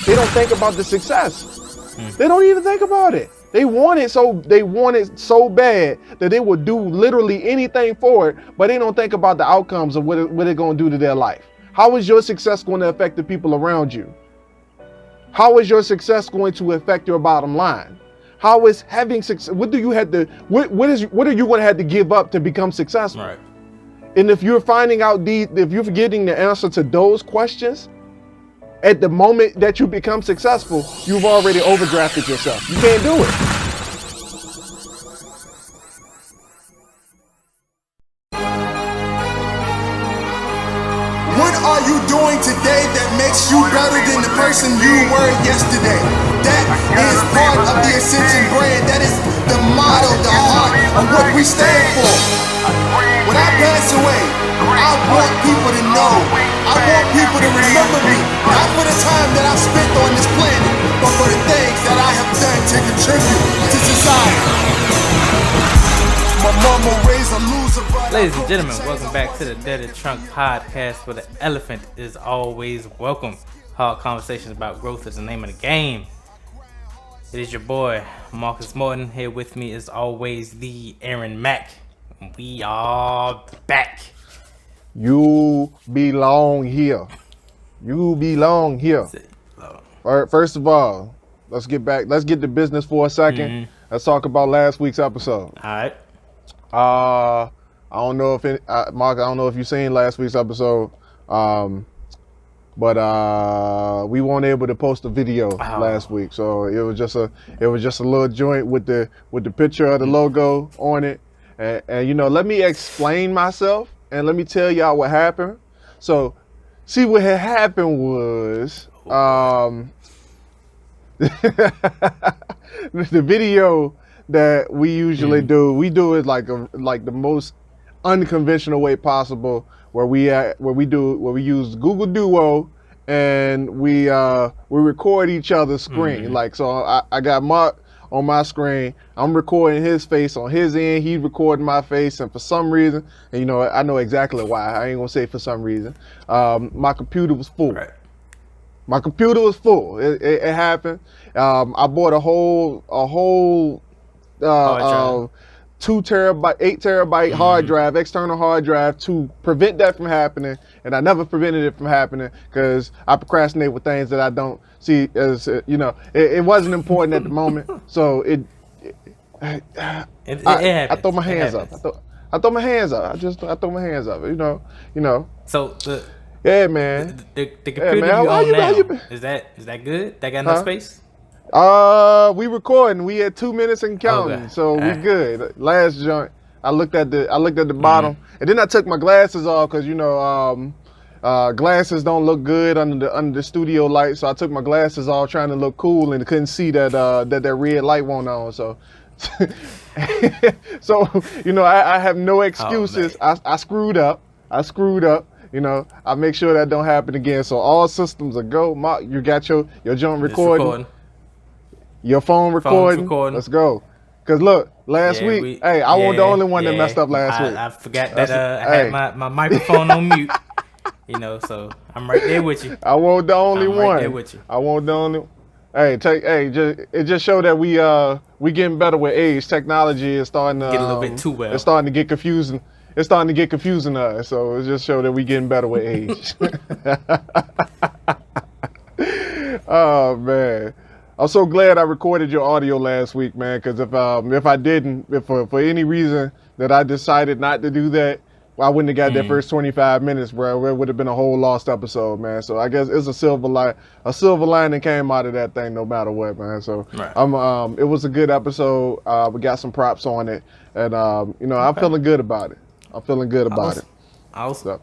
They don't think about the success. They don't even think about it. They want it so bad that they will do literally anything for it, but they don't think about the outcomes of what it's going to do to their life. How is your success going to affect the people around you? How is your success going to affect your bottom line? How is having success? What are you going to have to give up to become successful? Right. And if you're finding out if you're getting the answer to those questions at the moment that you become successful, you've already overdrafted yourself. You can't do it. What are you doing today that makes you better than the person you were yesterday? That is part of the Ascension brand. That is the motto, the heart of what we stand for. When I pass away, I want people to know. I want people to remember me, not for the time that I've spent on this planet, but for the things that I have done to contribute to society. My mama raised a loser, but Ladies and gentlemen, welcome back to the Dead Trunk podcast, where the elephant is always welcome. Hard conversations about growth is the name of the game. It is your boy, Marcus Morton. Here with me is always the Aaron Mack. We are back. You belong here. You belong here. All right, first of all, let's get to business for a second. Let's talk about last week's episode. All right. I don't know if Mark, I don't know if you've seen last week's episode, but we weren't able to post a video last week, so it was just a little joint with the picture of the logo on it, and you know, let me explain myself and let me tell y'all what happened. So, see, what had happened was the video that we usually do, we do it like the most unconventional way possible, where we use Google Duo and we record each other's screen. Like, so I got Mark on my screen, I'm recording his face on his end, he's recording my face, and for some reason, and you know, I know exactly why, I ain't gonna say for some reason, my computer was full. Right. My computer was full. It happened. I bought a whole 8 terabyte hard drive, external hard drive, to prevent that from happening, and I never prevented it from happening because I procrastinate with things that I don't see as, you know, it wasn't important at the moment, so it I throw my hands up. I throw my hands up. I throw my hands up. You know. So yeah, man. The computer you own now, is that good? That got enough space? We recording. We at 2 minutes and counting, so we good. Last joint, I looked at the bottom, and then I took my glasses off because, you know, glasses don't look good under the studio light. So I took my glasses off trying to look cool, and couldn't see that that red light went on. So, so you know, I have no excuses. I screwed up. You know, I make sure that don't happen again. So all systems are go. Mark, you got your joint recording. Your phone recording. Let's go. Cause look, last week, I wasn't the only one that messed up last week. I forgot that I had my microphone on mute. You know, so I'm right there with you. I wasn't the only one. Right there with you. I wasn't the only. It just showed that we getting better with age. Technology is starting to get a little bit too well. It's starting to get confusing. It's starting to get confusing to us. So it just showed that we getting better with age. Oh man. I'm so glad I recorded your audio last week, man, because if I didn't, if for any reason that I decided not to do that, well, I wouldn't have got that first 25 minutes, bro. It would have been a whole lost episode, man. So I guess it's a silver lining came out of that thing no matter what, man. So it was a good episode. We got some props on it, and you know, I'm feeling good about it. Awesome. So,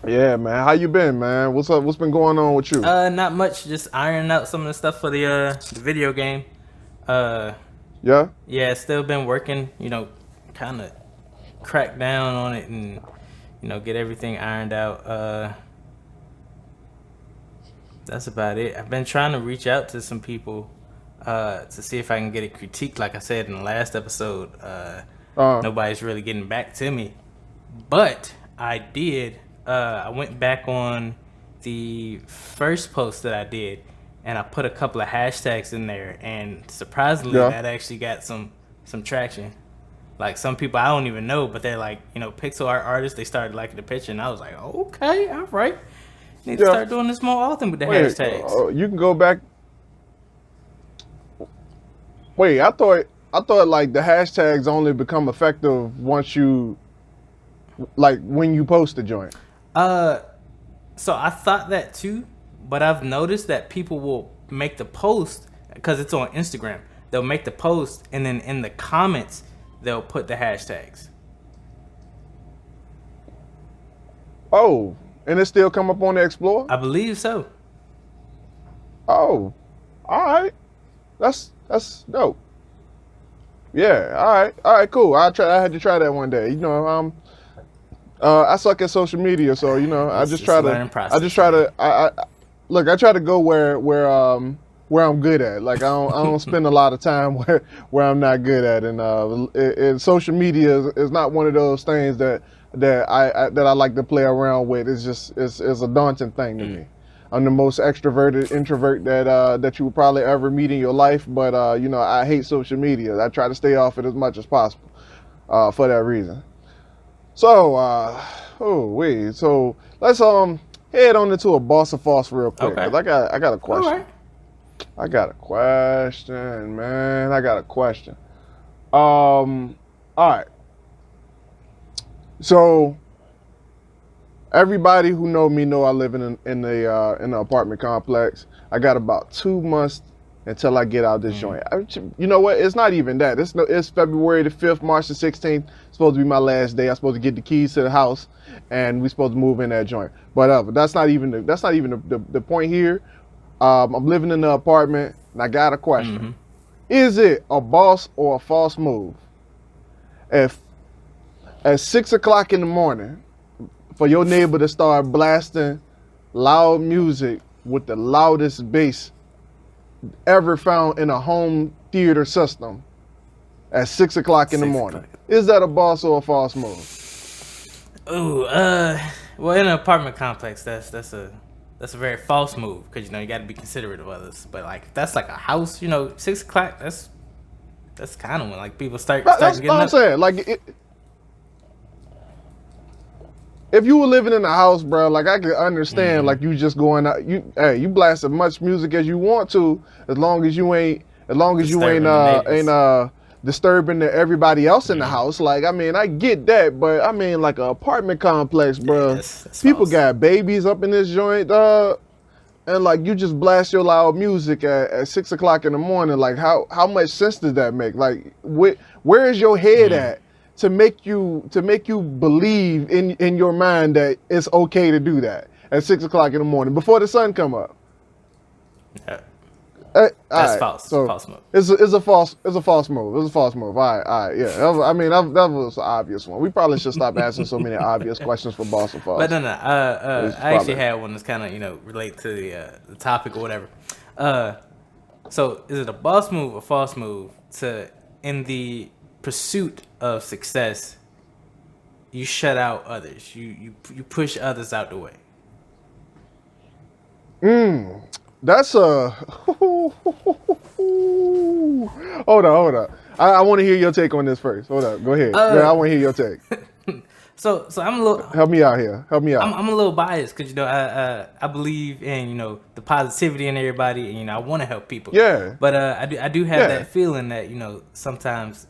yeah, man. How you been, man? What's up? What's been going on with you? Not much. Just ironing out some of the stuff for the video game. Yeah, still been working. You know, kind of crack down on it and, you know, get everything ironed out. That's about it. I've been trying to reach out to some people to see if I can get it critiqued. Like I said in the last episode, nobody's really getting back to me. But I did. I went back on the first post that I did, and I put a couple of hashtags in there, and surprisingly, Yeah. that actually got some traction. Like some people I don't even know, but they're like, pixel art artists. They started liking the picture, and I was like, okay, all right, need to Yeah. start doing this more often with the Wait, hashtags. you can go back. Wait, I thought like the hashtags only become effective once you, like when you post the joint. So I thought that too, but I've noticed that people will make the post because it's on Instagram. They'll make the post, and then in the comments they'll put the hashtags. Oh, and it still come up on the Explorer? I believe so. Oh, all right. That's dope. Yeah, all right, cool. I had to try that one day. I suck at social media, so I It's just a try learning to. process, I just try to. I try to go where I'm good at. Like I don't spend a lot of time where I'm not good at, and social media is not one of those things that I like to play around with. It's a daunting thing to me. I'm the most extroverted introvert that you would probably ever meet in your life, but I hate social media. I try to stay off it as much as possible for that reason. So, so let's head on into a boss of false real quick. Okay. 'Cause I got a question. All right. I got a question, man. I got a question. All right. So everybody who know me know I live in the apartment complex. I got about 2 months until I get out this joint. You know what? It's not even that. It's February the 5th, March the 16th. Supposed to be my last day. I'm supposed to get the keys to the house, and we supposed to move in that joint. But that's not even the point here. I'm living in the apartment, and I got a question. Is it a boss or a false move if at 6 o'clock in the morning for your neighbor to start blasting loud music with the loudest bass ever found in a home theater system at 6 o'clock in the 6 morning? o'clock. Is that a boss or a false move? Ooh, well, in an apartment complex, that's a very false move because you got to be considerate of others. But like if that's like a house, 6 o'clock, that's kind of when like people start That's getting what I'm up. saying. Like, if you were living in a house, bro, like I could understand, like you just going out, you blast as much music as you want to, as long as you ain't Disturbing the neighbors. Disturbing everybody else in the house. Like, I mean, I get that, but I mean, like an apartment complex, bro. that's People false. got babies up in this joint, and like you just blast your loud music at 6 o'clock in the morning. Like, how much sense does that make? Like, where is your head at to make you believe in your mind that it's okay to do that at 6 o'clock in the morning before the sun come up? Yeah. All That's right, false. so False move. It's a false move. It's a false move. All right, yeah. That was an obvious one. We probably should stop asking so many obvious questions for boss or false. But no. It's I actually probably- had one that's kind of relate to the topic or whatever. So is it a boss move or false move to in the pursuit of success, you shut out others. You push others out the way. That's a hold on. I want to hear your take on this first. Hold up, go ahead. I want to hear your take. So I'm a little. Help me out here. Help me out. I'm a little biased because I believe in the positivity in everybody, and I want to help people. Yeah. But I do have Yeah. that feeling that sometimes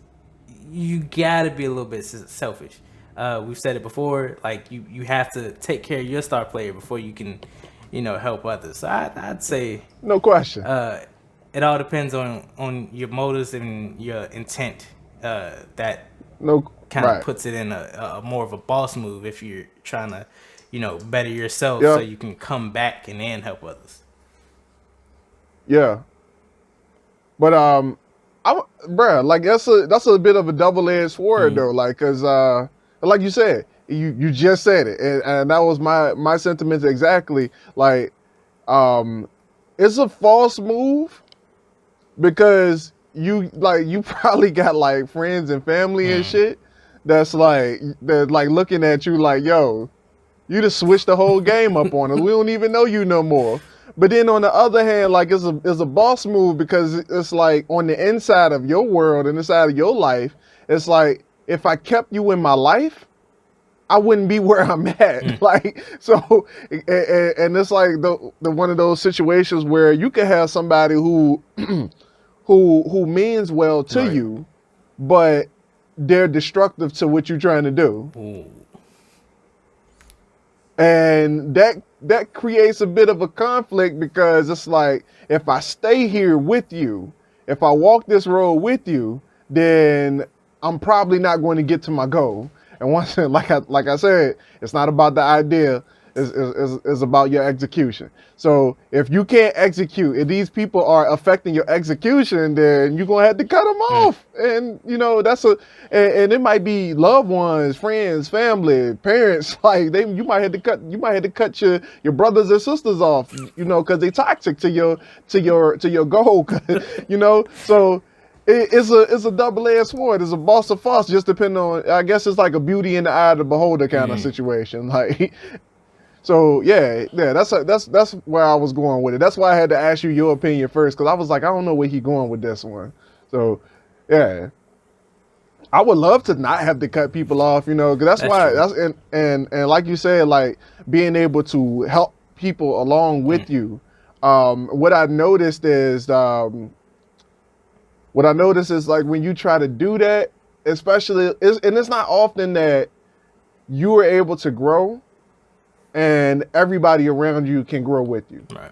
you gotta be a little bit selfish. We've said it before. Like you have to take care of your star player before you can help others. So I'd say No question. it all depends on your motives and your intent. That No. kind of Right. puts it in a more of a boss move if you're trying to better yourself Yeah. so you can come back and then help others. Yeah. But bruh, like that's a bit of a double-edged sword though, like, cause like you said, you just said it, and that was my sentiments exactly. Like, it's a false move because you probably got like friends and family and shit that's like looking at you like, yo, you just switched the whole game up on us. We don't even know you no more. but then on the other hand, like it's a boss move because it's like on the inside of your world and inside of your life, it's like if I kept you in my life, I wouldn't be where I'm at. Like so, and it's like the one of those situations where you can have somebody who who means well to Right. you, but they're destructive to what you're trying to do. Ooh. And that creates a bit of a conflict because it's like if I stay here with you, if I walk this road with you, then I'm probably not going to get to my goal. And once like I said, it's not about the idea, it's about your execution. So if you can't execute, if these people are affecting your execution, then you're gonna have to cut them off. And you know and it might be loved ones, friends, family, parents. Like you might have to cut your brothers and sisters off, you know, because they toxic to your goal. You know, so. It's a double-edged sword. It's a boss of false, just depending on. I guess it's like a beauty in the eye of the beholder kind of situation. Like, so yeah. That's where I was going with it. That's why I had to ask you your opinion first because I was like, I don't know where he going with this one. So, yeah, I would love to not have to cut people off. You know, because that's why. true. And like you said, like being able to help people along with you. What I noticed is. What I notice is like when you try to do that, especially, and it's not often that you are able to grow and everybody around you can grow with you. Right.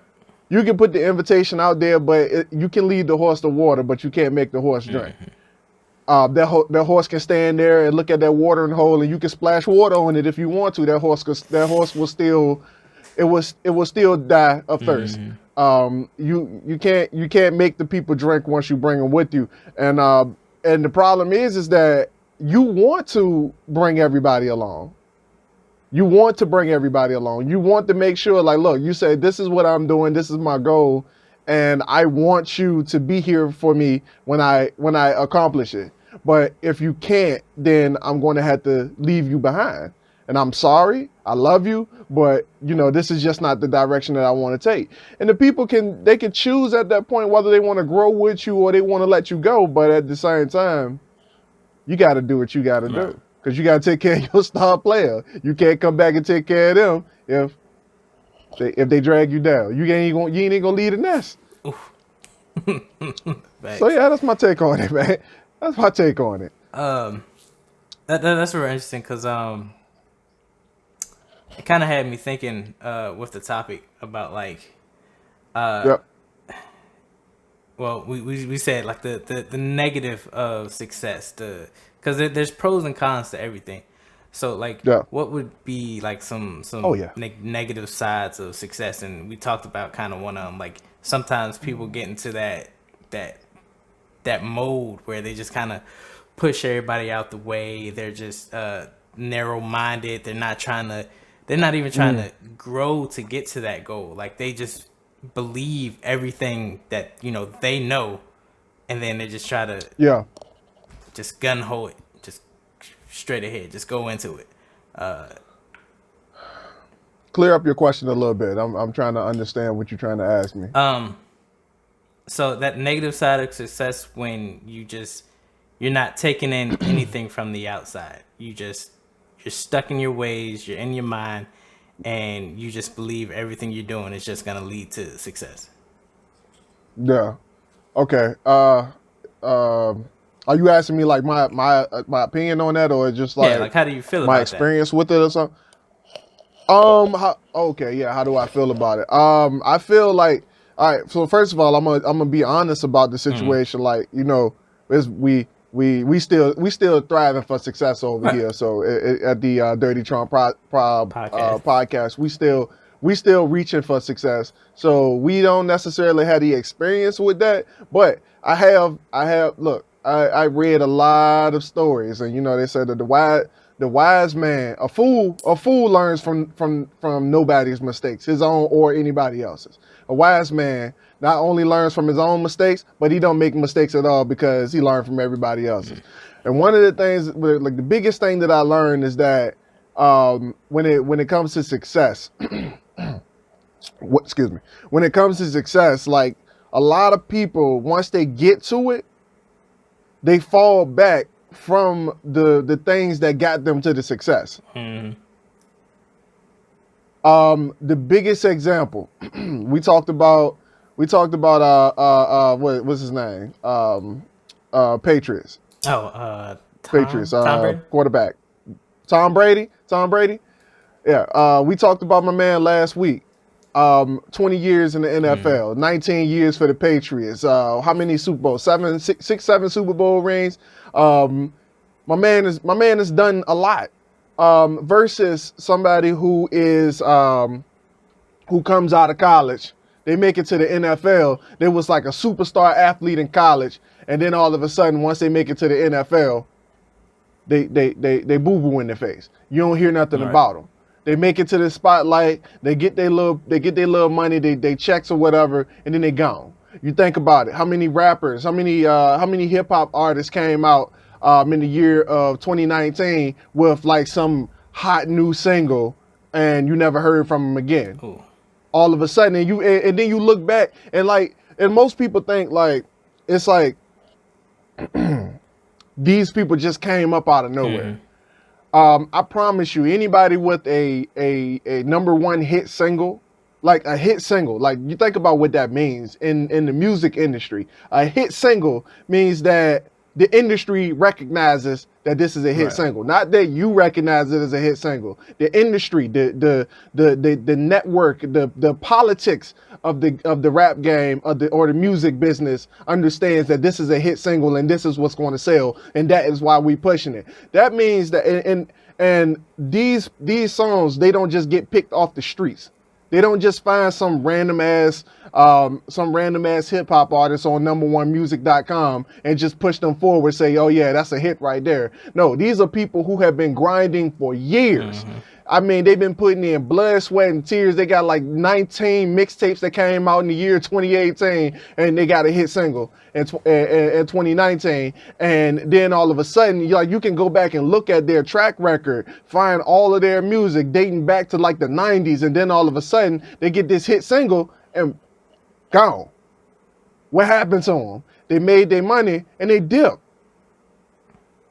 You can put the invitation out there, but you can lead the horse to water, but you can't make the horse drink. That horse can stand there and look at that watering hole and you can splash water on it if you want to. That horse will still, it will still die of thirst. You can't make the people drink once you bring them with you, and the problem is that you want to bring everybody along. You want to bring everybody along. You want to make sure, like, look, you say this is what I'm doing, this is my goal, and I want you to be here for me when I accomplish it. But if you can't, then I'm going to have to leave you behind. And I'm sorry, I love you, but you know, this is just not the direction that I want to take. And the people can choose at that point whether they want to grow with you or they want to let you go. But at the same time, you got to do what you got to do because you got to take care of your star player. You can't come back and take care of them if they drag you down. You ain't gonna lead a nest. So yeah, that's my take on it, man. That's my take on it. That's very interesting because it kind of had me thinking with the topic about like Yep. well we said like the negative of success, because there's pros and cons to everything. So like what would be like some negative sides of success? And we talked about kind of one of them, like sometimes people get into that mode where they just kind of push everybody out the way. They're just narrow-minded. They're not even trying to grow to get to that goal. Like they just believe everything that, you know, they know, and then they just try to just gun-ho it, just straight ahead, just go into it. Clear up your question a little bit. I'm trying to understand what you're trying to ask me. So that negative side of success, when you're not taking in anything from the outside. You're stuck in your ways, you're in your mind, and you just believe everything you're doing is just gonna lead to success. Yeah. Okay. Are you asking me like my opinion on that, or just like like how do you feel about my experience with it or something? How do I feel about it? I feel like, all right. So first of all, I'm gonna be honest about the situation. Like, you know, we still thriving for success over here. So at the Dirty Trump podcast, we still reaching for success. So we don't necessarily have the experience with that, but I have. Look, I read a lot of stories, and you know they said that the wise man, a fool learns from nobody's mistakes, his own or anybody else's. A wise man not only learns from his own mistakes, but he don't make mistakes at all because he learned from everybody else's. And one of the things, like the biggest thing that I learned is that when it comes to success, excuse me, when it comes to success, like a lot of people, once they get to it, they fall back from the things that got them to the success. The biggest example, we talked about what's his name? Patriots. Patriots, Tom Brady? quarterback. Tom Brady. Yeah. We talked about my man last week. 20 years in the NFL, 19 years for the Patriots. How many Super Bowls? Seven Super Bowl rings. My man has done a lot. Versus somebody who comes out of college. They make it to the NFL. They was like a superstar athlete in college, and then all of a sudden, once they make it to the NFL, they boo boo in their face. You don't hear nothing about them. They make it to the spotlight. They get their little money. They checks or whatever, and then they gone. You think about it. How many rappers? How many hip hop artists came out in the year of 2019 with like some hot new single, and you never heard from them again? Ooh. All of a sudden, and then you look back and most people think like it's like these people just came up out of nowhere. I promise you, anybody with a number one hit single, like a hit single, like you think about what that means in the music industry. A hit single means that the industry recognizes that this is a hit single, not that you recognize it as a hit single. The industry, the network, the politics of the rap game or the music business understands that this is a hit single and this is what's going to sell, and that is why we pushing it. That means that and these songs, they don't just get picked off the streets. They don't just find some random ass hip hop artist on number1music.com and just push them forward, say, oh yeah, that's a hit right there. No, these are people who have been grinding for years. I mean, they've been putting in blood, sweat, and tears. They got like 19 mixtapes that came out in the year 2018, and they got a hit single in 2019. And then all of a sudden, you can go back and look at their track record, find all of their music dating back to like the 90s, and then all of a sudden, they get this hit single and gone. What happened to them? They made their money and they dipped.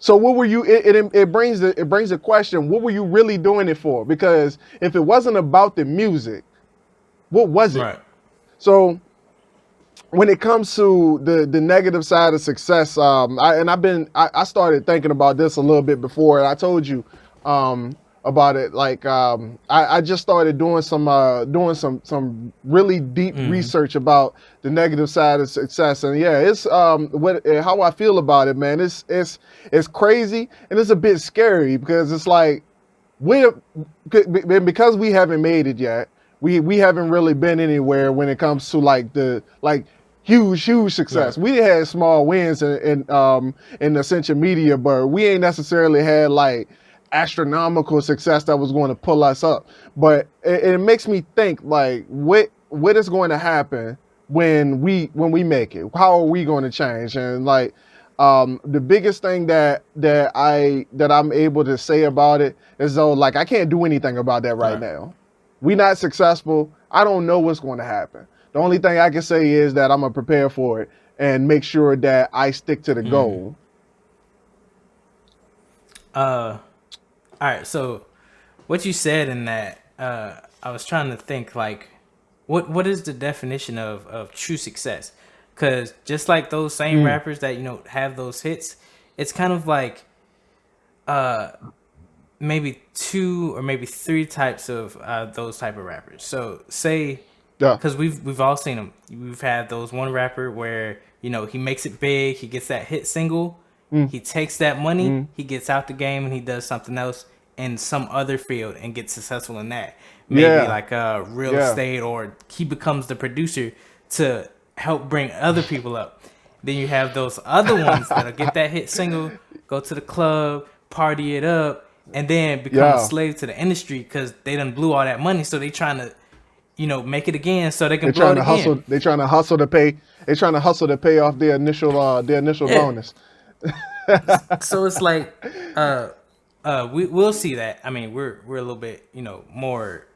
So what were you? It brings a question. What were you really doing it for? Because if it wasn't about the music, what was it? Right. So when it comes to the negative side of success, I started thinking about this a little bit before, and I told you about it. Like I just started doing some really deep research about the negative side of success, and yeah, it's how I feel about it, man. It's crazy and it's a bit scary because it's like because we haven't made it yet. We haven't really been anywhere when it comes to huge success. Right. We had small wins in Ascension Media, but we ain't necessarily had like astronomical success that was going to pull us up. But it makes me think like what is going to happen when we make it? How are we going to change? And like the biggest thing that I'm able to say about it is though like I can't do anything about that right now. We not successful. I don't know what's going to happen. The only thing I can say is that I'm gonna prepare for it and make sure that I stick to the goal. All right. So, what you said in that, I was trying to think like, what is the definition of true success? Because just like those same rappers that have those hits, it's kind of like, maybe 2 or maybe 3 types of those type of rappers. So say. Yeah. Because we've all seen them. We've had those one rapper where he makes it big, he gets that hit single, he takes that money, he gets out the game and he does something else in some other field and gets successful in that. Maybe like real estate, or he becomes the producer to help bring other people up. Then you have those other ones that'll get that hit single, go to the club, party it up, and then become a slave to the industry because they done blew all that money, so they trying to make it again so they can blow it again. They're trying to hustle to pay. They're trying to hustle to pay off their initial bonus. So it's like, we'll see that. I mean, we're a little bit, more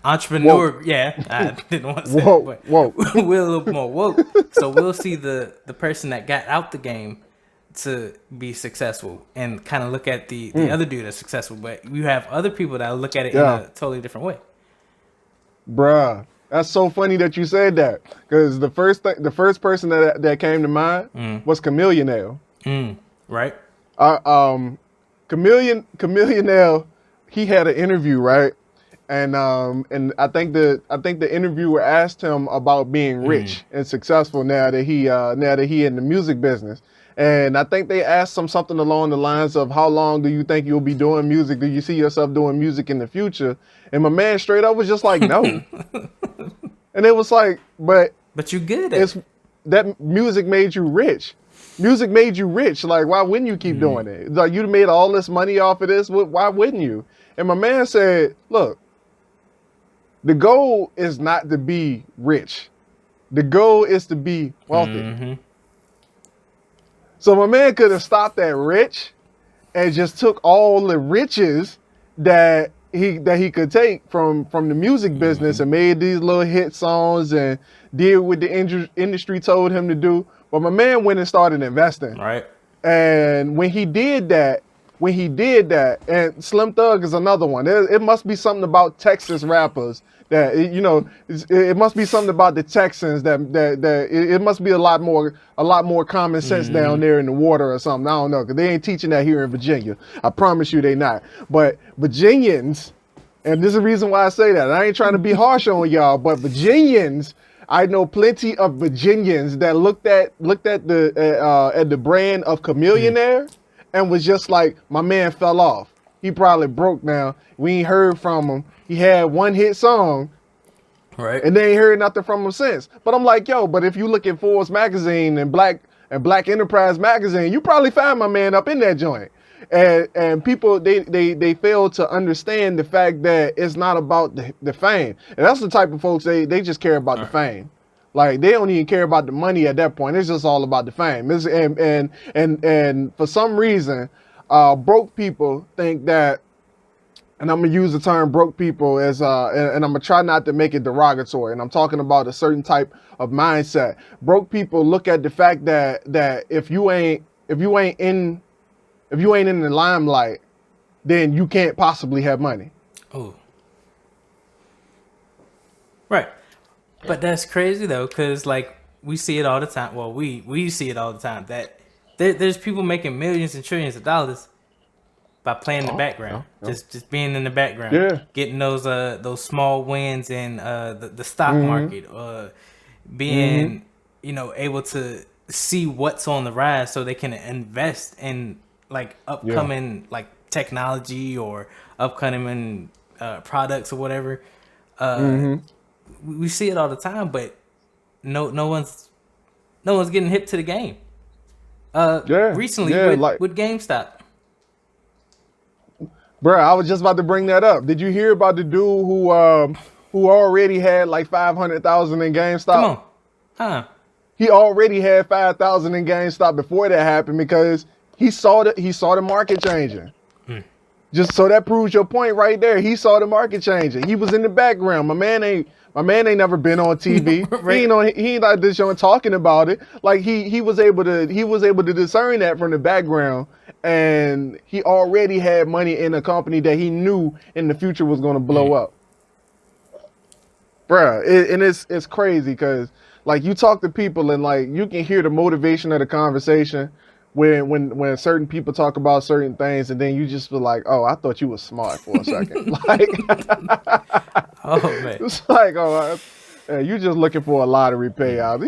entrepreneur. Yeah, I didn't want to say Whoa, that, whoa. but we're a little more woke. So we'll see the person that got out the game to be successful and kind of look at the other dude that's successful. But you have other people that look at it in a totally different way. Bruh, that's so funny that you said that, because the first person that came to mind was Chameleon. Right? Chameleon, he had an interview, right? And I think the interviewer asked him about being rich and successful now that he in the music business. And I think they asked him something along the lines of, how long do you think you'll be doing music? Do you see yourself doing music in the future? And my man straight up was just like, no. And it was like, but you good at it. That music made you rich. Music made you rich. Like, why wouldn't you keep doing it? Like, you made all this money off of this. Why wouldn't you? And my man said, look, the goal is not to be rich. The goal is to be wealthy. So my man could have stopped at rich and just took all the riches that he could take from the music business and made these little hit songs and did what the industry told him to do. But my man went and started investing. Right. And when he did that, and Slim Thug is another one. It must be something about Texas rappers that, it must be something about the Texans that it must be a lot more common sense down there in the water or something. I don't know, because they ain't teaching that here in Virginia. I promise you they not. But Virginians, and this is the reason why I say that, I ain't trying to be harsh on y'all, but Virginians, I know plenty of Virginians that looked at the brand of Chameleon and was just like, my man fell off. He probably broke now. We ain't heard from him. He had one hit song, right? And they ain't heard nothing from him since. But I'm like, yo, but if you look at Forbes magazine and Black Enterprise magazine, you probably find my man up in that joint. And people, they fail to understand the fact that it's not about the fame. And that's the type of folks, they just care about the fame. Like, they don't even care about the money at that point. It's just all about the fame. And for some reason, broke people think that, and I'm gonna use the term broke people as and I'm gonna try not to make it derogatory, and I'm talking about a certain type of mindset. Broke people look at the fact that if you ain't in the limelight, then you can't possibly have money. Oh. Right. But that's crazy though, because like we see it all the time. Well, we see it all the time that there's people making millions and trillions of dollars by playing the background, just being in the background, getting those small wins in the stock market, being able to see what's on the rise so they can invest in like upcoming like technology or upcoming products or whatever. We see it all the time, but no one's getting hip to the game. Recently with GameStop. Bro, I was just about to bring that up. Did you hear about the dude who already had like 500,000 in GameStop? Come on, huh? He already had 5,000 in GameStop before that happened because he saw the market changing. Just so that proves your point right there. He saw the market changing. He was in the background. My man ain't never been on TV. Right. He ain't like this show talking about it. Like he was able to discern that from the background, and he already had money in a company that he knew in the future was going to blow up. Bruh, and it's crazy because like you talk to people and like you can hear the motivation of the conversation when certain people talk about certain things, and then you just feel like, oh, I thought you was smart for a second. Like, oh man, it's like, oh, you just looking for a lottery payout.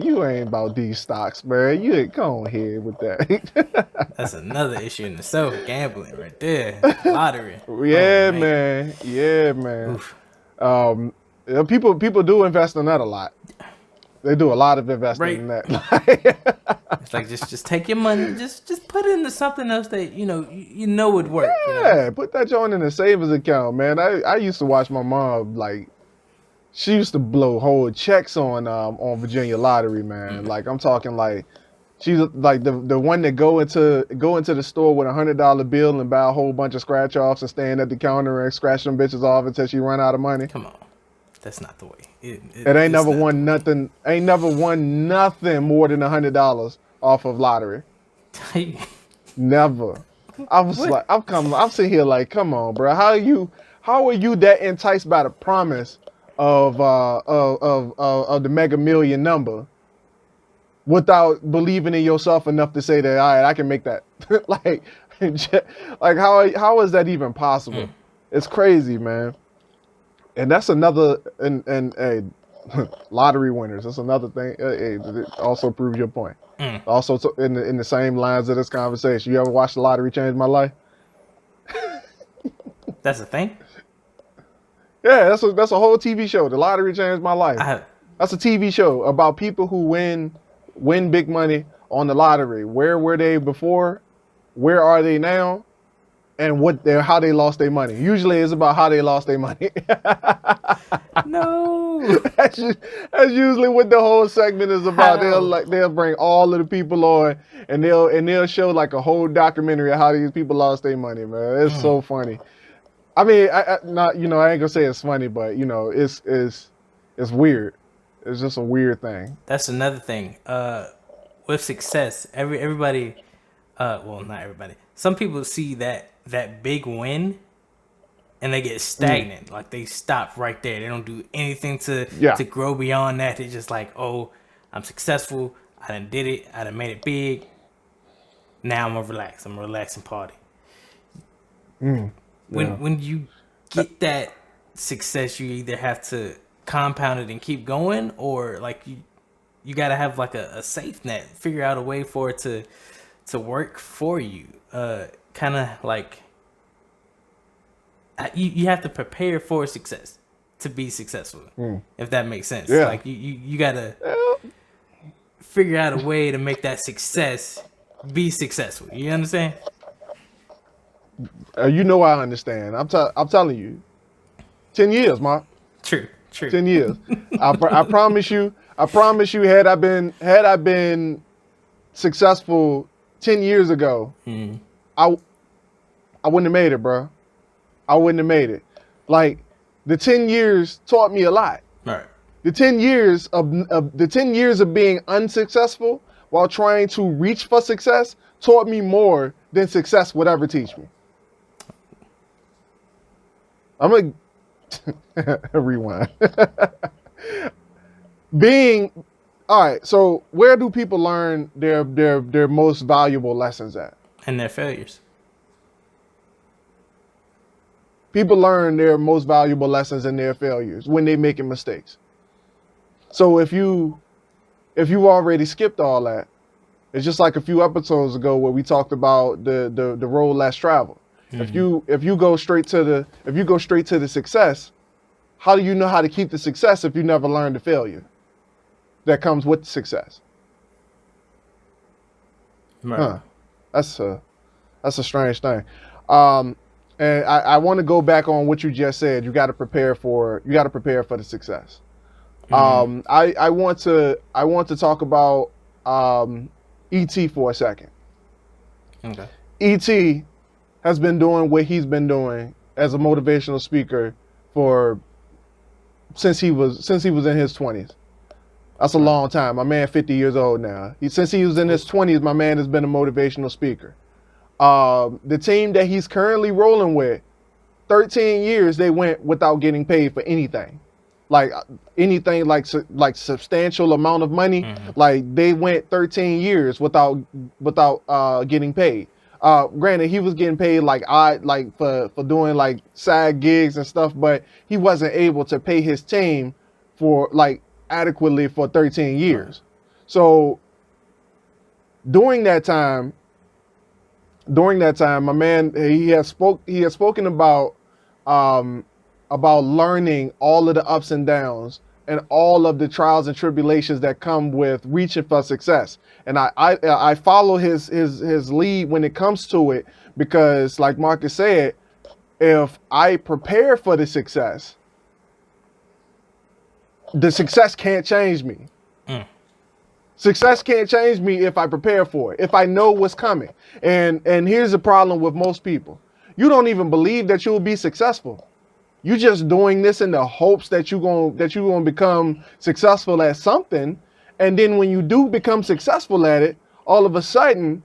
You ain't about these stocks, man. You ain't come on here with that. That's another issue in itself, gambling right there, lottery. Yeah, oh, man. Yeah, man. Oof. People do invest in that a lot. They do a lot of investing in that. It's like just take your money, just put it into something else that you know would work. Yeah, put that joint in a savings account, man. I used to watch my mom, like she used to blow whole checks on Virginia Lottery, man. Like I'm talking like She's like the one that go into the store with $100 bill and buy a whole bunch of scratch offs and stand at the counter and scratch them bitches off until she run out of money. Come on, that's not the way. It ain't never won nothing. Ain't never won nothing more than $100 off of lottery. Never. I was like, I'm sitting here like, come on, bro. How are you that enticed by the promise of the Mega Million number without believing in yourself enough to say that, all right, I can make that? like how is that even possible? It's crazy, man. And that's another and lottery winners. That's another thing. It also proves your point. Also, in the same lines of this conversation, you ever watched The Lottery Change My Life? That's a thing. Yeah, that's a whole TV show. The Lottery Changed My Life. That's a TV show about people who win big money on the lottery. Where were they before? Where are they now? And how they lost their money. Usually it's about how they lost their money. No. That's usually what the whole segment is about. They'll bring all of the people on and they'll show like a whole documentary of how these people lost their money, man. It's so funny. I mean, I ain't gonna say it's funny, but it's weird. It's just a weird thing. That's another thing. With success, everybody, well, not everybody. Some people see that big win, and they get stagnant. Like they stop right there. They don't do anything to grow beyond that. They're just like, oh, I'm successful. I done did it. I done made it big. Now I'm gonna relax. I'm gonna relax and party. When you get that success, you either have to compound it and keep going, or like you gotta have like a safe net. Figure out a way for it to work for you. Kind of like you have to prepare for success to be successful, if that makes sense. Yeah. Like you gotta figure out a way to make that success be successful. You understand? I understand. I'm telling you, 10 years, Mark. True. 10 years. I promise you. Had I been successful 10 years ago, I wouldn't have made it, bro. I wouldn't have made it. Like the 10 years taught me a lot. Right. The 10 years of being unsuccessful while trying to reach for success taught me more than success would ever teach me. I'm gonna rewind. All right, so where do people learn their most valuable lessons at? And their failures. People learn their most valuable lessons in their failures when they're making mistakes. So if you already skipped all that, it's just like a few episodes ago where we talked about the road less traveled. If you go straight to the success, how do you know how to keep the success if you never learned the failure that comes with the success? Right. That's a strange thing. And I want to go back on what you just said. You got to prepare for the success. I want to talk about E.T. for a second. Okay. E.T. has been doing what he's been doing as a motivational speaker since he was in his 20s. That's a long time. My man 50 years old now. Since he was in his 20s, my man has been a motivational speaker. The team that he's currently rolling with, 13 years they went without getting paid for anything. Like substantial amount of money. Like they went 13 years without getting paid. Granted, he was getting paid for doing like side gigs and stuff, but he wasn't able to pay his team for adequately for 13 years. So during that time, my man he has spoken about learning all of the ups and downs and all of the trials and tribulations that come with reaching for success. And I follow his lead when it comes to it, because like Marcus said, if I prepare for the success can't change me. Success can't change me if I prepare for it, if I know what's coming. And here's the problem with most people. You don't even believe that you'll be successful. You just doing this in the hopes that you're gonna become successful at something. And then when you do become successful at it, all of a sudden,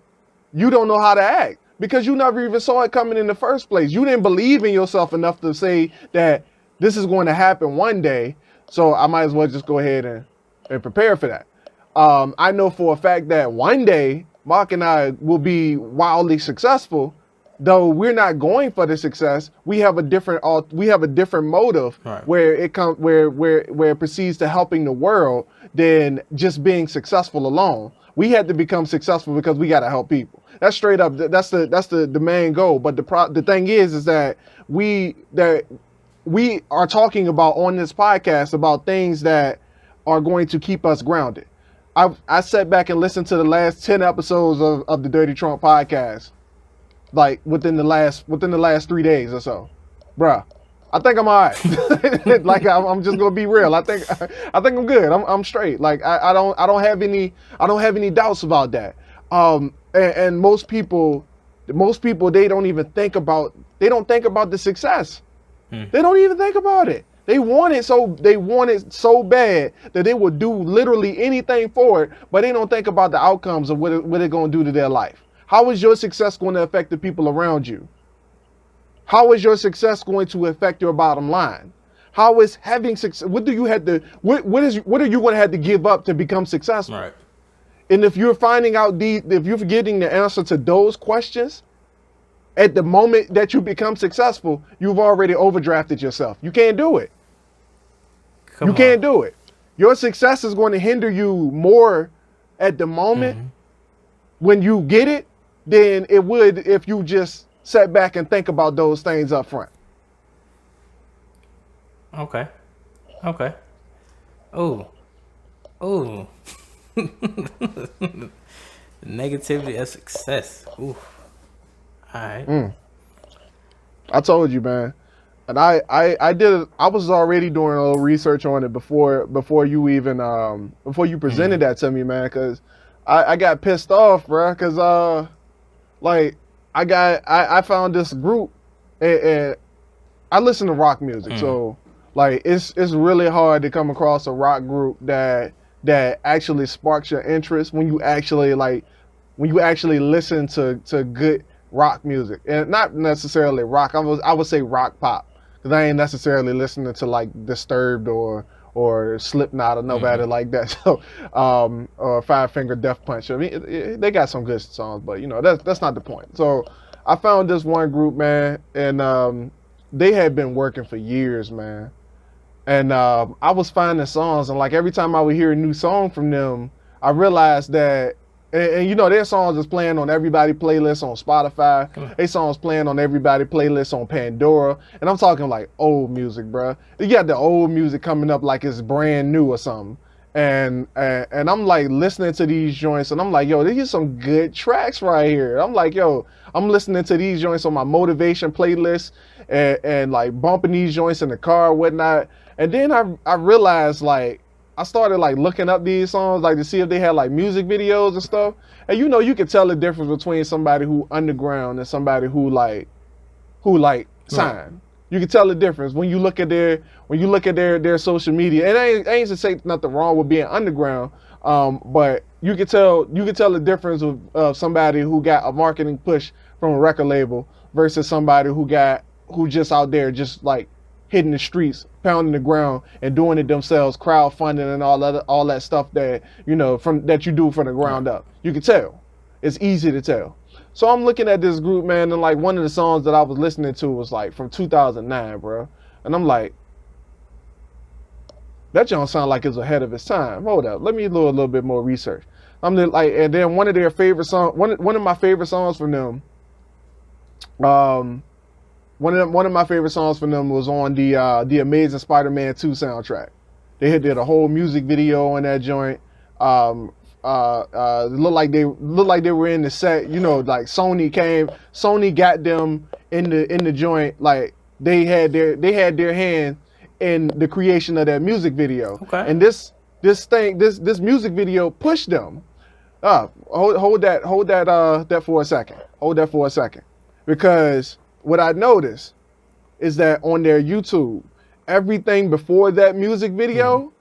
you don't know how to act because you never even saw it coming in the first place. You didn't believe in yourself enough to say that this is going to happen one day. So I might as well just go ahead and prepare for that. I know for a fact that one day Mark and I will be wildly successful, though we're not going for the success. We have a different motive, Right. where it comes where it proceeds to helping the world than just being successful alone. We had to become successful because we got to help people. That's straight up. That's the main goal. But the thing is that we are talking about on this podcast about things that are going to keep us grounded. I sat back and listened to the last 10 episodes of the Dirty Trump podcast, like within the last 3 days or so, bruh. I think I'm all right. Like I'm just gonna be real. I think I'm good. I'm straight. Like I don't have any doubts about that. And most people they don't even think about the success. They don't even think about it. They want it so bad that they will do literally anything for it, but they don't think about the outcomes of what it's going to do to their life. How is your success going to affect the people around you? How is your success going to affect your bottom line? How is having success? What are you going to have to give up to become successful? Right. And if you're if you're getting the answer to those questions, at the moment that you become successful, you've already overdrafted yourself. You can't do it. You can't do it. Your success is going to hinder you more at the moment when you get it than it would if you just sat back and think about those things up front. Okay. Oh. Negativity of success. Ooh. All right. I told you, man. And I was already doing a little research on it before you even before you presented that to me, man, because I got pissed off, bro, because like I found this group and I listen to rock music, so like it's really hard to come across a rock group that actually sparks your interest when you actually listen to good rock music, and not necessarily rock. I would say rock pop, because I ain't necessarily listening to like Disturbed or Slipknot or nobody like that. So or Five Finger Death Punch. I mean, they got some good songs, but you know that's not the point. So I found this one group, man, and they had been working for years, man. And I was finding songs, and like every time I would hear a new song from them, I realized that. And you know, their songs is playing on everybody playlist on Spotify. Their songs playing on everybody playlist on Pandora. And I'm talking like old music, bro. You got the old music coming up like it's brand new or something. And I'm like listening to these joints, and I'm like, yo, these are some good tracks right here. I'm like, yo, I'm listening to these joints on my motivation playlist and like bumping these joints in the car or whatnot. And then I realized, like, I started like looking up these songs, like to see if they had like music videos and stuff. And you know, you can tell the difference between somebody who underground and somebody who signed. You can tell the difference when you look at their social media. And I ain't to say nothing wrong with being underground, but you can tell the difference of somebody who got a marketing push from a record label versus somebody who just out there just like hitting the streets, pounding the ground, and doing it themselves, crowdfunding and all that stuff that you know that you do from the ground up. You can tell. It's easy to tell. So I'm looking at this group, man, and like one of the songs that I was listening to was like from 2009, bro, and I'm like, that don't sound like it's ahead of its time. Hold up, let me do a little bit more research. I'm like, and then one of my favorite songs from them, one of my favorite songs from them was on the Amazing Spider-Man 2 soundtrack. They did a whole music video on that joint. It looked like they were in the set. You know, like Sony got them in the joint. Like they had their hand in the creation of that music video. Okay. And this this music video pushed them. Hold that for a second. Hold that for a second. Because what I noticed is that on their YouTube, everything before that music video,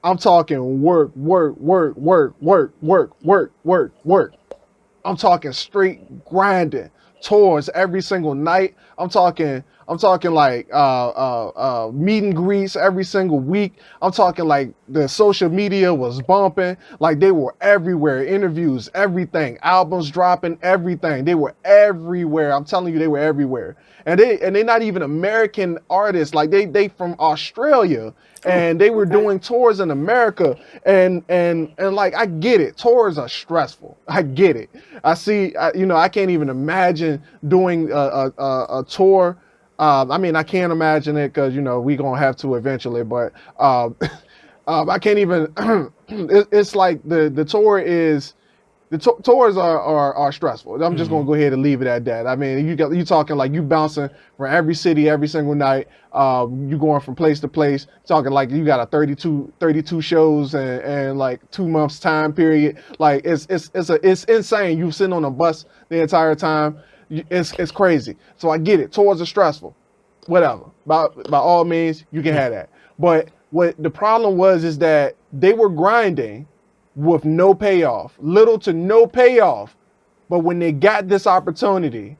I'm talking work. I'm talking straight grinding, tours every single night. I'm talking like meet and greets every single week. I'm talking like the social media was bumping, like they were everywhere, interviews, everything, albums dropping, everything. They were everywhere. I'm telling you, they were everywhere. And they're not even American artists, like they from Australia, and they were doing tours in America. And like, I get it, tours are stressful. I get it. I can't even imagine doing a tour. I mean, I can't imagine it because, we gonna have to eventually, but I can't even. It's like the tour is. Tours are stressful. I'm just gonna go ahead and leave it at that. I mean, you talking like you bouncing from every city every single night. You going from place to place. Talking like you got a 32 shows and like 2 months time period. Like it's insane. You sitting on a bus the entire time. It's crazy. So I get it. Tours are stressful. Whatever. By all means, you can have that. But what the problem was is that they were grinding with no payoff, little to no payoff. But when they got this opportunity,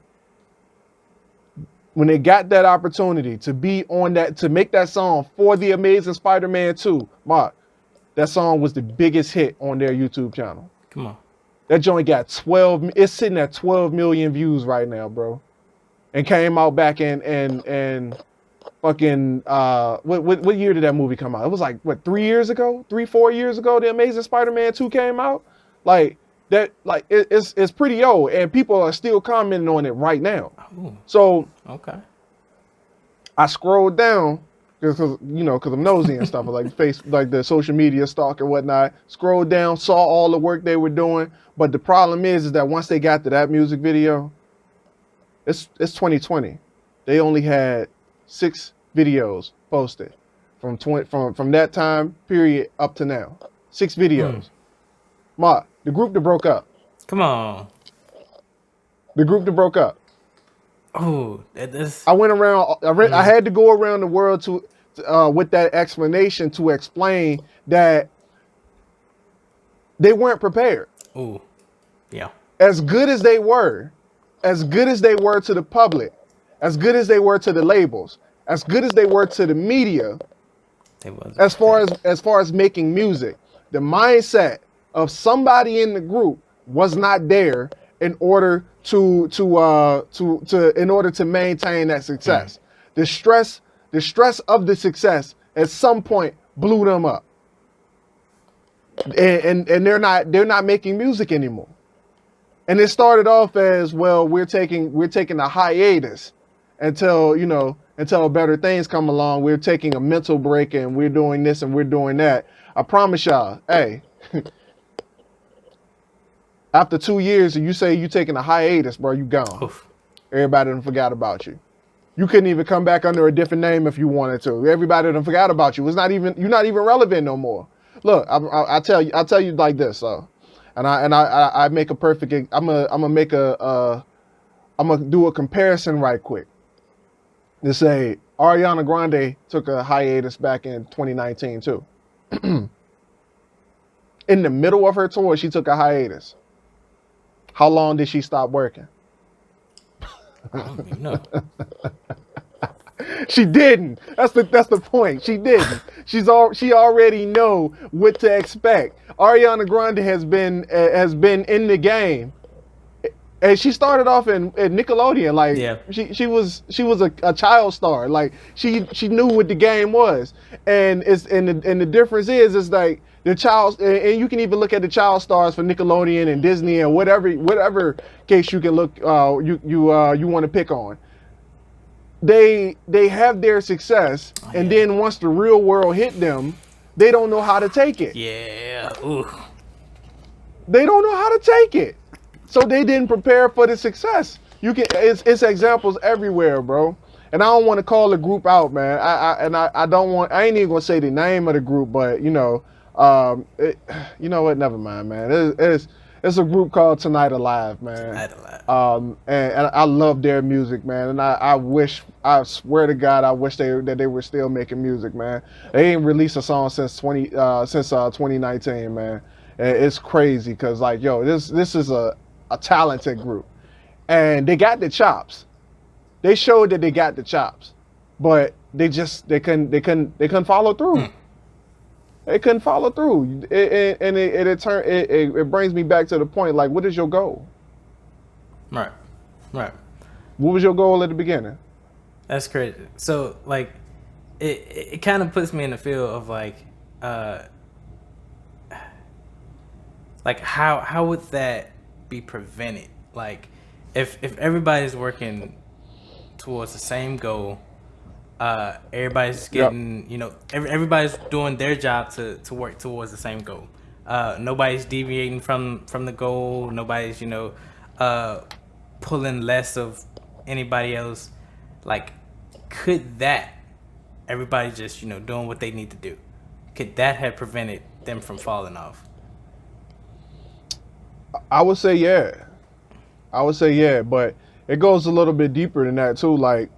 to be on that, to make that song for The Amazing Spider-Man 2, Mark, that song was the biggest hit on their YouTube channel. Come on. That joint got it's sitting at 12 million views right now, bro. And came out back in fucking what year did that movie come out? It was like 4 years ago, The Amazing Spider-Man 2 came out. Like that, like it's pretty old, and people are still commenting on it right now. Ooh. So Okay. I scrolled down because I'm nosy and stuff, like the social media stalk and whatnot. Scrolled down, saw all the work they were doing, but the problem is that once they got to that music video, it's 2020. They only had 6 videos posted from that time period up to now. 6 videos. Mark, the group that broke up. Come on. The group that broke up. Oh, this. I went around. I had to go around the world to with that explanation to explain that they weren't prepared. Ooh. Yeah. As good as they were to the public, as good as they were to the labels, as good as they were to the media, as far as making music, the mindset of somebody in the group was not there in order to maintain that success. The stress of the success at some point blew them up. And they're not making music anymore. And it started off as, well, we're taking a hiatus until better things come along. We're taking a mental break and we're doing this and we're doing that. I promise y'all, hey, after 2 years and you say you taking a hiatus, bro, you gone. Oof. Everybody done forgot about you. You couldn't even come back under a different name if you wanted to. Everybody done forgot about you. You're not even relevant no more. Look, I tell you like this, and I make a perfect. I'm gonna do a comparison right quick. To say Ariana Grande took a hiatus back in 2019 too. In the middle of her tour, she took a hiatus. How long did she stop working? I don't even know. She didn't. That's the point. She didn't. She already know what to expect. Ariana Grande has been in the game, and she started off in Nickelodeon. Like, yeah. she was a child star. Like, she knew what the game was, and the difference is like the child, and you can even look at the child stars for Nickelodeon and Disney and whatever case you can look you want to pick on. They have their success, and then once the real world hit them, they don't know how to take it. Yeah. Ooh. They don't know how to take it, so they didn't prepare for the success. It's examples everywhere, bro. And I don't want to call the group out, man. I ain't even gonna say the name of the group, but You know what? Never mind, man. It's a group called Tonight Alive, man. Tonight Alive. And I love their music, man. And I swear to God, I wish that they were still making music, man. They ain't released a song since 2019, man. And it's crazy because, like, yo, this is a talented group, and they got the chops. They showed that they got the chops, but they couldn't follow through. They couldn't follow through, it brings me back to the point, like, what is your goal? Right. What was your goal at the beginning? That's crazy. So, like, it kind of puts me in the feel of, like how would that be prevented? Like, if everybody's working towards the same goal, everybody's getting, everybody's doing their job to work towards the same goal. Nobody's deviating from the goal. Nobody's, pulling less of anybody else. Like, could that, everybody just, doing what they need to do, could that have prevented them from falling off? I would say yeah, but it goes a little bit deeper than that too. Like,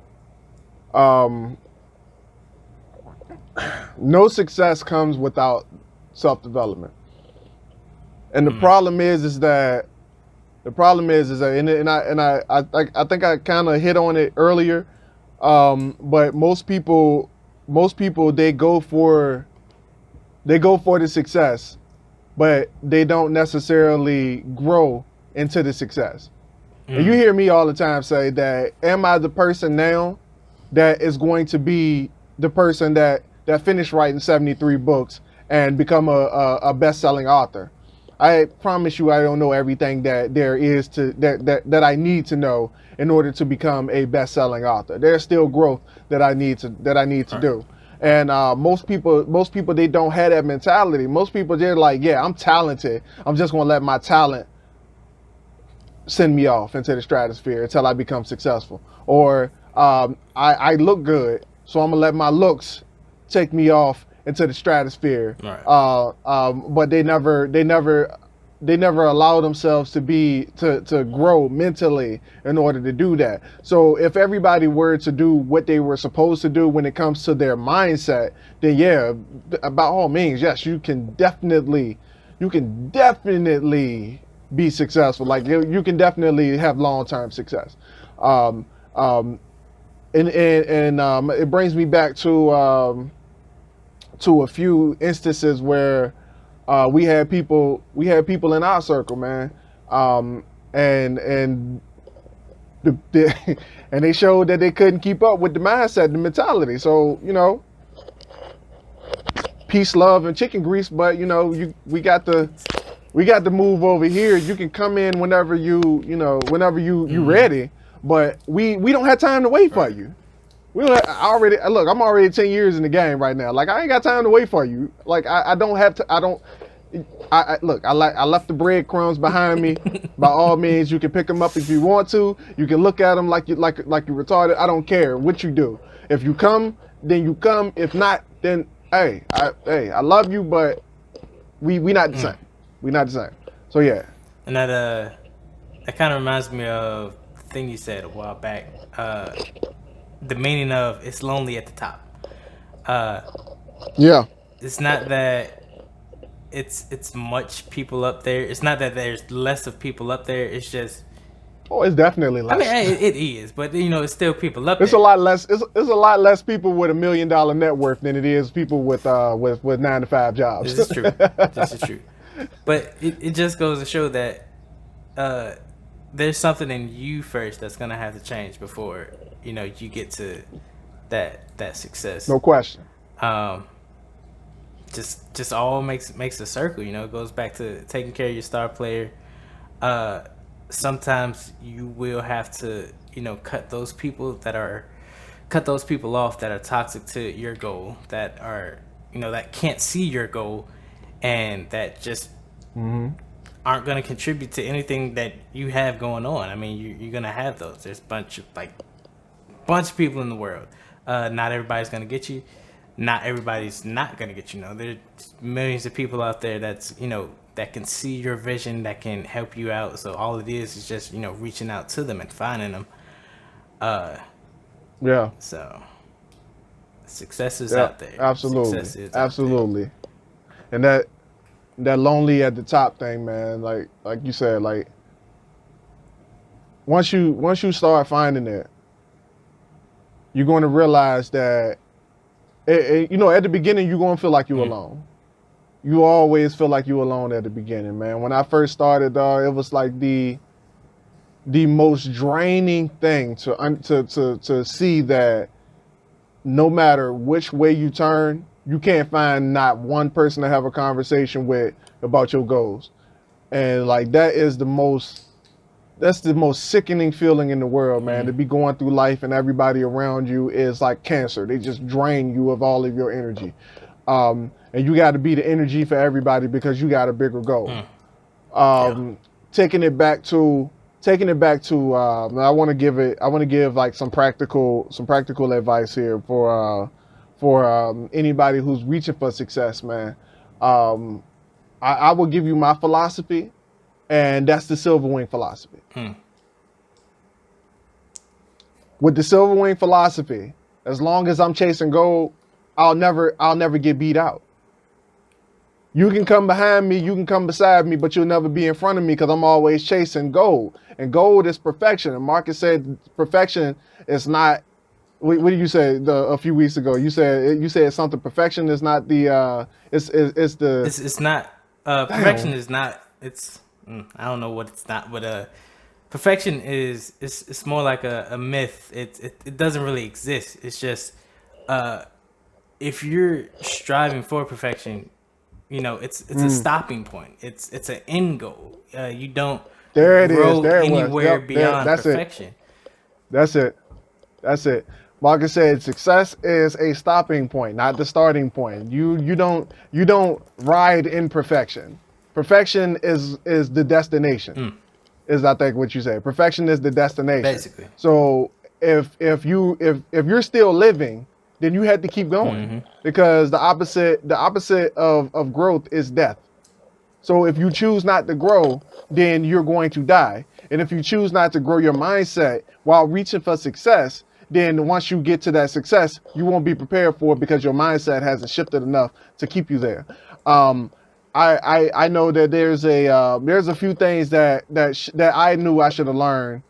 no success comes without self-development, and the problem is that I think I kind of hit on it earlier, but most people they go for the success, but they don't necessarily grow into the success. And you hear me all the time say that, am I the person now that is going to be the person that finished writing 73 books and become a best-selling author? I promise you I don't know everything that there is that I need to know in order to become a best-selling author. There's still growth that I need to do. And most people they don't have that mentality. Most people, they're like, yeah, I'm talented. I'm just gonna let my talent send me off into the stratosphere until I become successful. Or I look good, so I'm gonna let my looks take me off into the stratosphere. Right. But they never allow themselves to grow mentally in order to do that. So if everybody were to do what they were supposed to do when it comes to their mindset, then yeah, by all means, yes, you can definitely be successful. Like, you can definitely have long-term success. And it brings me back to a few instances where we had people in our circle, man, and and they showed that they couldn't keep up with the mindset, the mentality. So, peace, love, and chicken grease. But we got to move over here. You can come in whenever you ready, but we don't have time to wait for you. I'm already 10 years in the game right now. Like, I ain't got time to wait for you. Like, I left the breadcrumbs behind me. By all means, you can pick them up if you want to. You can look at them like you're retarded. I don't care what you do. If you come, then you come. If not, then I love you, but we not the same. We not the same. So yeah. And that kind of reminds me of the thing you said a while back. The meaning of it's lonely at the top. Yeah. It's not that it's much people up there. It's not that there's less of people up there. It's just. Oh, it's definitely less. I mean, it is, but it's still people up it's there. A lot less. It's a lot less people with $1 million net worth than it is people with 9-to-5 jobs. This is true. This is true. But it just goes to show that there's something in you first that's gonna have to change before you get to that success. No question. Just all makes a circle. It goes back to taking care of your star player. Sometimes you will have to cut those people off that are toxic to your goal, that are that can't see your goal, and that just aren't going to contribute to anything that you have going on. I mean, you're going to have those. There's bunch of people in the world. Not everybody's going to get you. not everybody's not gonna get you. There's millions of people out there that's that can see your vision, that can help you out. So all it is just reaching out to them and finding them. Yeah. So success is Yeah, out there. absolutely, Success is out absolutely. And that lonely at the top thing, man. Like you said, like once you start finding it, you're going to realize that at the beginning you're going to feel like you're alone. You always feel like you're alone at the beginning, man. When I first started, it was like the most draining thing to see that no matter which way you turn, you can't find not one person to have a conversation with about your goals. And like that's the most sickening feeling in the world, man. To be going through life and everybody around you is like cancer. They just drain you of all of your energy. And you got to be the energy for everybody because you got a bigger goal. Taking it back to I want to give like some practical advice here for anybody who's reaching for success, man. I will give you my philosophy, and that's the Silver Wing philosophy. With the Silver Wing philosophy, as long as I'm chasing gold, I'll never get beat out. You can come behind me, you can come beside me, but you'll never be in front of me because I'm always chasing gold. And gold is perfection. And Marcus said perfection is not. What did you say a few weeks ago? You said something. Perfection is not the. It's not. Perfection is not. It's. I don't know what it's not, but perfection is. It's more like a myth. It doesn't really exist. It's just. If you're striving for perfection, it's a stopping point. It's an end goal. You don't grow anywhere beyond perfection. That's it. Marcus said success is a stopping point, not the starting point. You don't ride in perfection. Perfection is the destination. Is I think what you said. Perfection is the destination. Basically. So if you're still living, then you have to keep going because the opposite of growth is death. So if you choose not to grow, then you're going to die. And if you choose not to grow your mindset while reaching for success, then once you get to that success, you won't be prepared for it because your mindset hasn't shifted enough to keep you there. I know that there's a few things that I knew I should have learned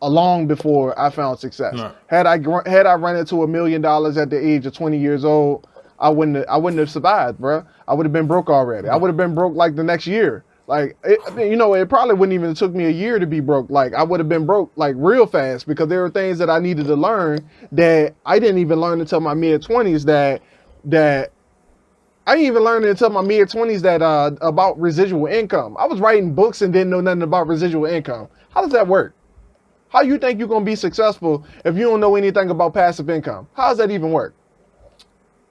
long before I found success. Right. Had I run into $1 million at the age of 20 years old, I wouldn't have survived, bro. I would have been broke already. I would have been broke like the next year. Like it probably wouldn't even took me a year to be broke. Like I would have been broke like real fast because there were things that I needed to learn that I didn't even learn until my mid-20s that I didn't even learn until my mid-20s that about residual income. I was writing books and didn't know nothing about residual income. How does that work? How you think you're going to be successful if you don't know anything about passive income? How does that even work?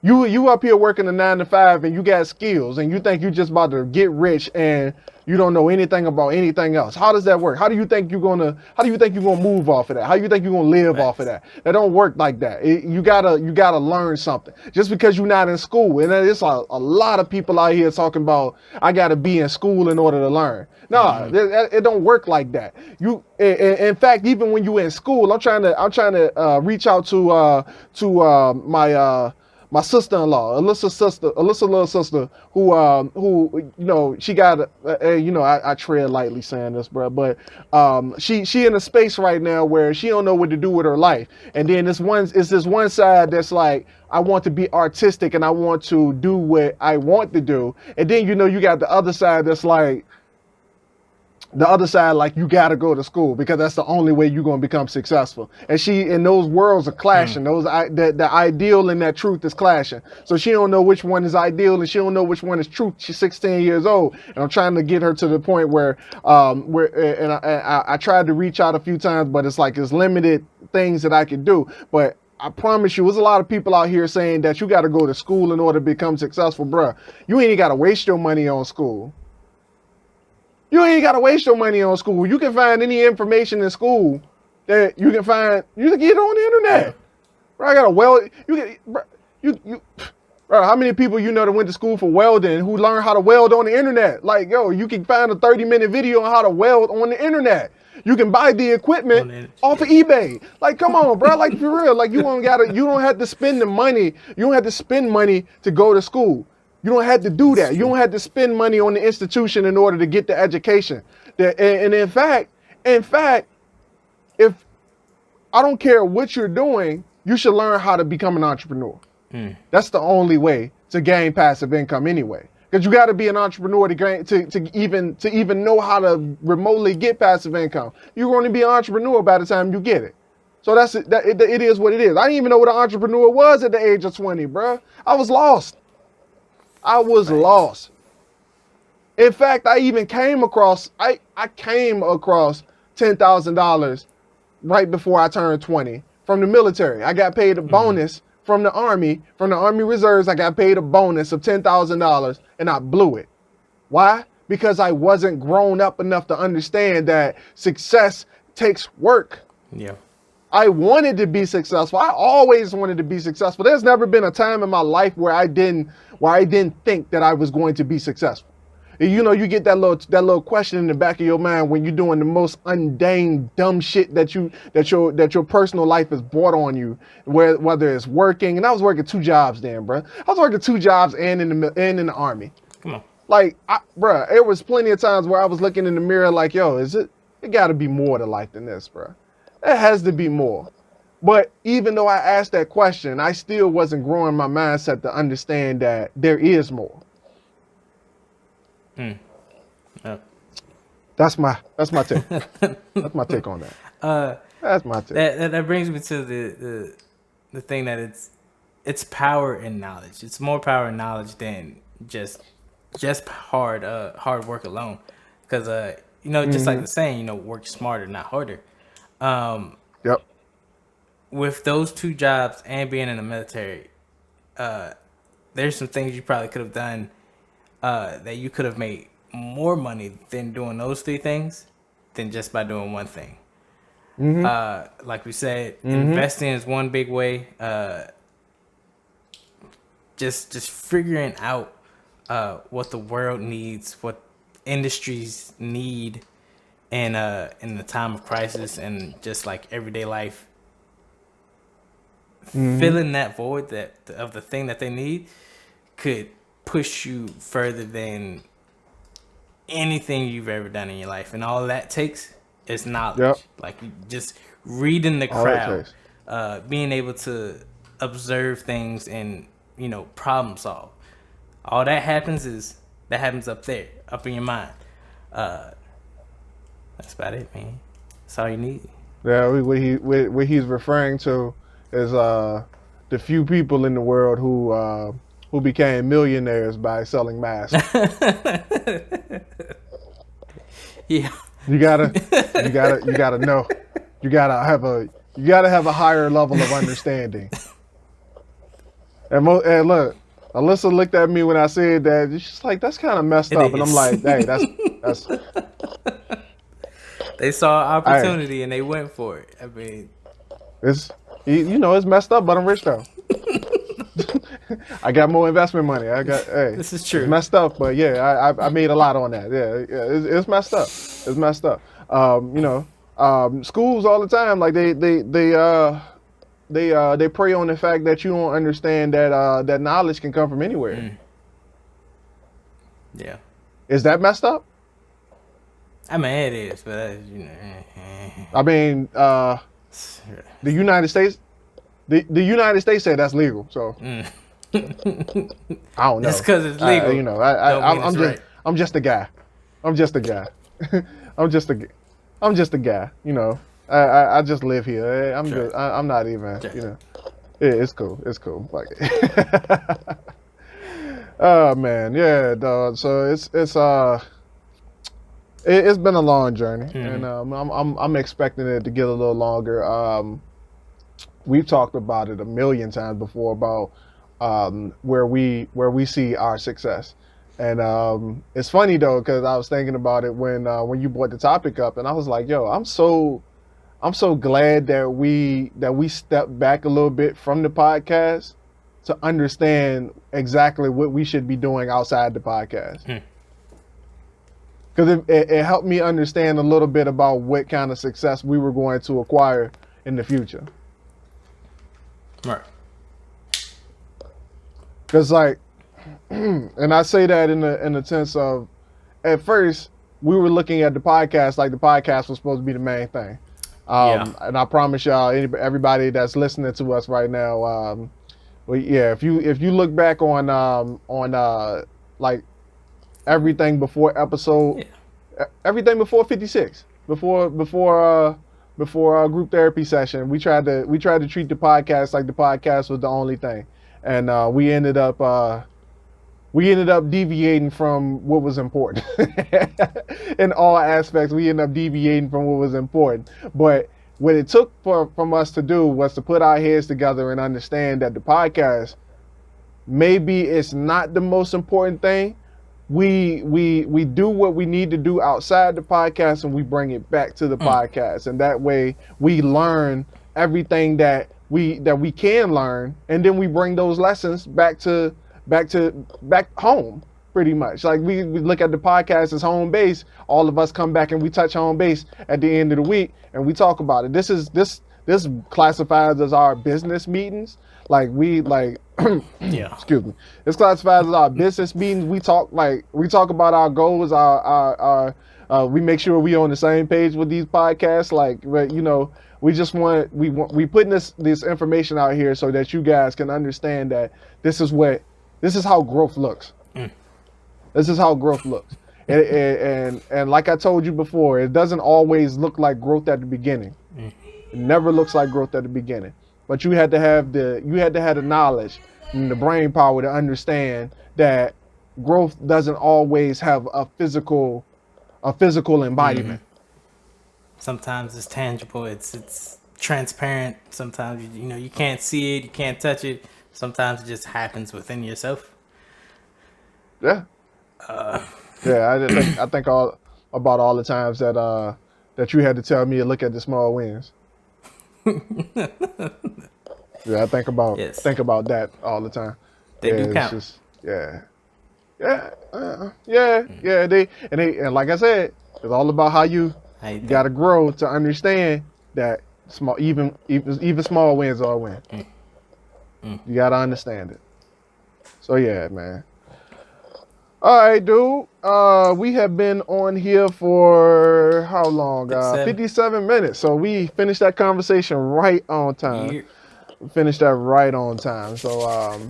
You up here working a 9 to 5 and you got skills and you think you're just about to get rich and you don't know anything about anything else. How does that work? How do you think you're gonna move off of that? How do you think you're gonna live off of that? That don't work like that. You gotta learn something. Just because you're not in school, and there's a lot of people out here talking about I gotta be in school in order to learn. No, it don't work like that. In fact, even when you're in school, I'm trying to reach out to my sister-in-law, Alyssa's little sister, who she got, I tread lightly saying this, bro, but she in a space right now where she don't know what to do with her life. And then this one side that's like, I want to be artistic and I want to do what I want to do. And then, you got the other side that's like, you gotta go to school because that's the only way you're gonna become successful. And those worlds are clashing. The ideal and that truth is clashing. So she don't know which one is ideal and she don't know which one is truth. She's 16 years old, and I'm trying to get her to the point where I tried to reach out a few times, but it's limited things that I can do. But I promise you, there's a lot of people out here saying that you got to go to school in order to become successful, bruh. You ain't got to waste your money on school. You ain't got to waste your money on school. You can find any information in school that you can get it on the internet. Bro, You bro, how many people you know that went to school for welding who learned how to weld on the internet? Like, yo, you can find a 30-minute video on how to weld on the internet. You can buy the equipment off of eBay. Like, come on, bro. Like, for real. Like, you don't have to spend the money. You don't have to spend money to go to school. You don't have to do that. You don't have to spend money on the institution in order to get the education. And in fact, if I don't care what you're doing, you should learn how to become an entrepreneur. That's the only way to gain passive income anyway. Because you got to be an entrepreneur to even know how to remotely get passive income. You're going to be an entrepreneur by the time you get it. So it is what it is. I didn't even know what an entrepreneur was at the age of 20, bro. I was lost. Lost. In fact, I even came across $10,000 right before I turned 20 from the military. I got paid a bonus from the Army Reserves. I got paid a bonus of $10,000 and I blew it. Why? Because I wasn't grown up enough to understand that success takes work. Yeah. I wanted to be successful. I always wanted to be successful. There's never been a time in my life where I didn't think that I was going to be successful. And you know, you get that little question in the back of your mind when you're doing the most mundane, dumb shit that your personal life has brought on you, whether it's working. And I was working 2 jobs then, bro. I was working 2 jobs and in the Army. Come on. Like, bro, there was plenty of times where I was looking in the mirror like, yo, it got to be more to life than this, bro. It has to be more. But even though I asked that question, I still wasn't growing my mindset to understand that there is more. That's my take. That's my take on that. That's my take. That brings me to the thing that it's power in knowledge. It's more power in knowledge than just hard work alone. Because just like the saying, work smarter, not harder. Yep. With those 2 jobs and being in the military, there's some things you probably could have done that you could have made more money than doing those 3 things than just by doing one thing. Like we said, investing is one big way. Just figuring out what the world needs, what industries need in the time of crisis and just like everyday life. Filling that void of the thing that they need could push you further than anything you've ever done in your life. And all that takes is knowledge. Yep. Like just reading the crowd, being able to observe things and, problem solve. All that happens up there, up in your mind. That's about it, man. That's all you need. Yeah, what he's referring to is the few people in the world who became millionaires by selling masks. Yeah. You gotta know. You gotta have a higher level of understanding. And look, Alyssa looked at me when I said that. She's like, "That's kind of messed up," and I'm like, "Hey, that's." They saw opportunity and they went for it. I mean, it's messed up, but I'm rich though. I got more investment money. This is true. It's messed up, but yeah, I made a lot on that. Yeah, it's messed up. It's messed up. Schools all the time, like they prey on the fact that you don't understand that knowledge can come from anywhere. Yeah. Is that messed up? I mean, it is, but I mean, the United States. The United States said that's legal, so I don't know. Just because it's legal, I'm just a guy. I'm just a guy. I'm just a guy. I just live here. I'm not even. It's cool. It's cool. Like, oh man, yeah, dog. So it's been a long journey, and I'm expecting it to get a little longer. We've talked about it a million times before about where we see our success, and it's funny though because I was thinking about it when you brought the topic up, and I was like, yo, I'm so glad that we stepped back a little bit from the podcast to understand exactly what we should be doing outside the podcast. Because it helped me understand a little bit about what kind of success we were going to acquire in the future. Right. Because like, and I say that in the sense of, at first we were looking at the podcast like the podcast was supposed to be the main thing. And I promise y'all, everybody that's listening to us right now, well, yeah, if you look back on like everything before episode, everything before 56, before group therapy session, we tried to treat the podcast like the podcast was the only thing, and we ended up deviating from what was important. In all aspects, we ended up deviating from what was important. But what it took from us to do was to put our heads together and understand that the podcast, maybe it's not the most important thing. We do what we need to do outside the podcast, and we bring it back to the podcast, and that way we learn everything that we can learn, and then we bring those lessons back home, pretty much. Like we look at the podcast as home base. All of us come back and we touch home base at the end of the week, and we talk about it. This classifies as our business meetings. Like Yeah. Excuse me. It's classified as our business meetings. We talk about our goals. We make sure we on the same page with these podcasts. Like, you know, we putting this information out here so that you guys can understand that this is how growth looks. This is how growth looks. And like I told you before, it doesn't always look like growth at the beginning. It never looks like growth at the beginning. But you had to have the knowledge and the brain power to understand that growth doesn't always have a physical embodiment. Sometimes it's tangible, it's transparent. Sometimes you can't see it, you can't touch it. Sometimes it just happens within yourself. Yeah. I think about all the times that you had to tell me to look at the small wins. Yeah, I think about that all the time. They do count. It's just, and like I said, it's all about how you gotta grow to understand that even small wins are a win. You gotta understand it. So yeah, man. All right, dude. We have been on here for how long? 57 minutes. So we finished that conversation right on time. Yeah. We finished that right on time. So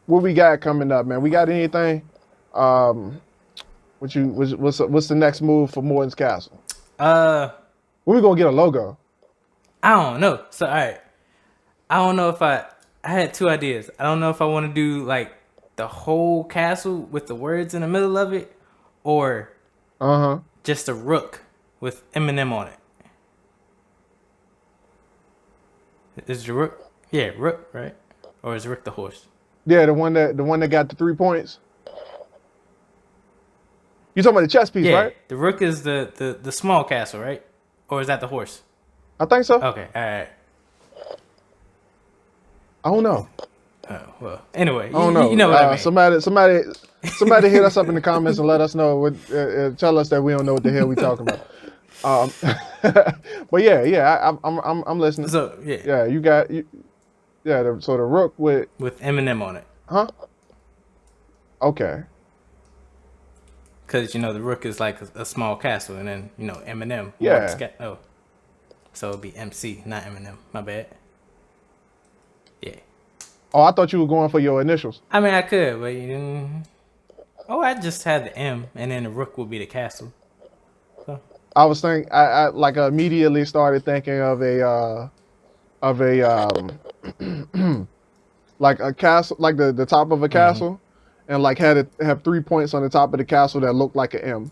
what we got coming up, man? We got anything? What's the next move for Morton's Castle? When we gonna get a logo? I don't know. So all right. I don't know if I had two ideas. I don't know if I want to do like the whole castle with the words in the middle of it, or just a rook with Eminem on it. Is the rook? Yeah, rook, right? Or is Rook the horse? Yeah, the one that got the 3 points. You talking about the chess piece, right? The rook is the small castle, right? Or is that the horse? I think so. Okay, all right. I don't know. Oh, well, anyway, I don't know. You know what I mean. Somebody hit us up in the comments and let us know. Tell us that we don't know what the hell we talking about. But yeah, I'm listening. So yeah, you got so the rook with Eminem on it. Huh? Okay. Because the rook is like a small castle, and then Eminem. Yeah. So it'd be MC, not Eminem. My bad. Yeah. Oh, I thought you were going for your initials. I mean, I could, but I just had the M, and then the rook would be the castle. So. I was thinking, I immediately started thinking of a like a castle, like the top of a castle, and like have 3 points on the top of the castle that looked like an M,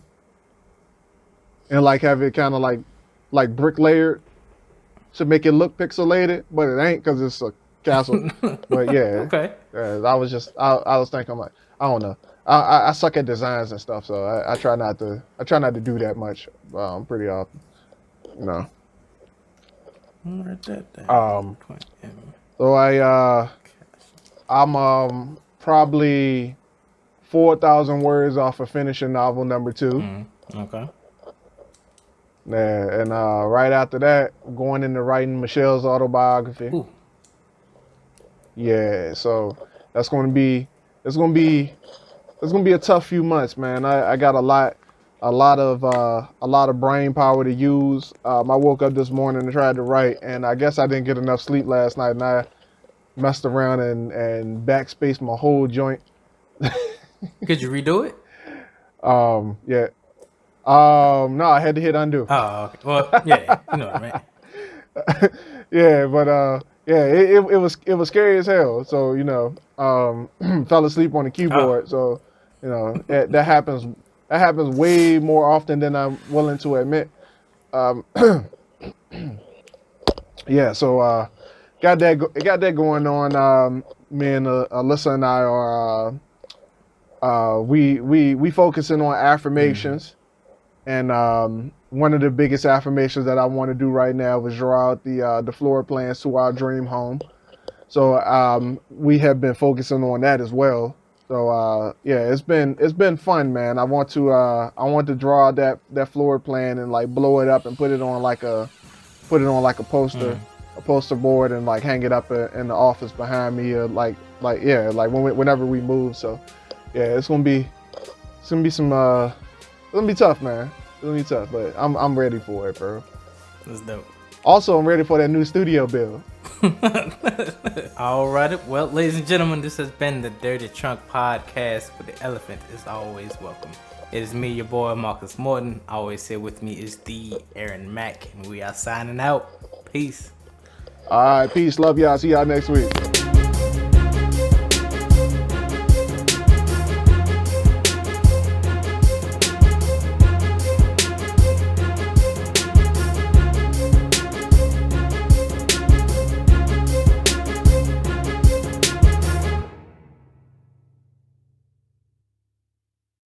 and like have it kind of like brick layered to make it look pixelated, but it ain't because it's a castle. But yeah, okay. I was thinking, like, I don't know. I suck at designs and stuff, so I try not to do that much pretty often. No. Write that down. So I'm probably 4,000 words off of finishing novel number 2. Okay. Yeah, and right after that, going into writing Michelle's autobiography. Ooh. Yeah, so it's gonna be a tough few months, man. I got a lot of brain power to use. I woke up this morning and tried to write, and I guess I didn't get enough sleep last night, and I messed around and backspaced my whole joint. Could you redo it? Yeah. No, I had to hit undo. Oh, okay. Well, yeah, you know what I mean. Yeah, but yeah, it was scary as hell. So fell asleep on the keyboard. So that happens way more often than I'm willing to admit. Yeah, so got that going on. Me and Alyssa and I are we focusing on affirmations. And one of the biggest affirmations that I want to do right now is draw out the floor plans to our dream home. So we have been focusing on that as well. So yeah, it's been fun, man. I want to draw that floor plan and like blow it up and put it on like a poster, a poster board, and like hang it up in the office behind me, or whenever we move. So yeah, it's gonna be it's gonna be tough, man. It's gonna be tough, but I'm ready for it, bro. That's dope. Also, I'm ready for that new studio build. All right. Well, ladies and gentlemen, this has been the Dirty Trunk Podcast, where the elephant is always welcome. It is me, your boy, Marcus Morton. Always here with me is the Aaron Mack, and we are signing out. Peace. All right, peace. Love y'all. See y'all next week.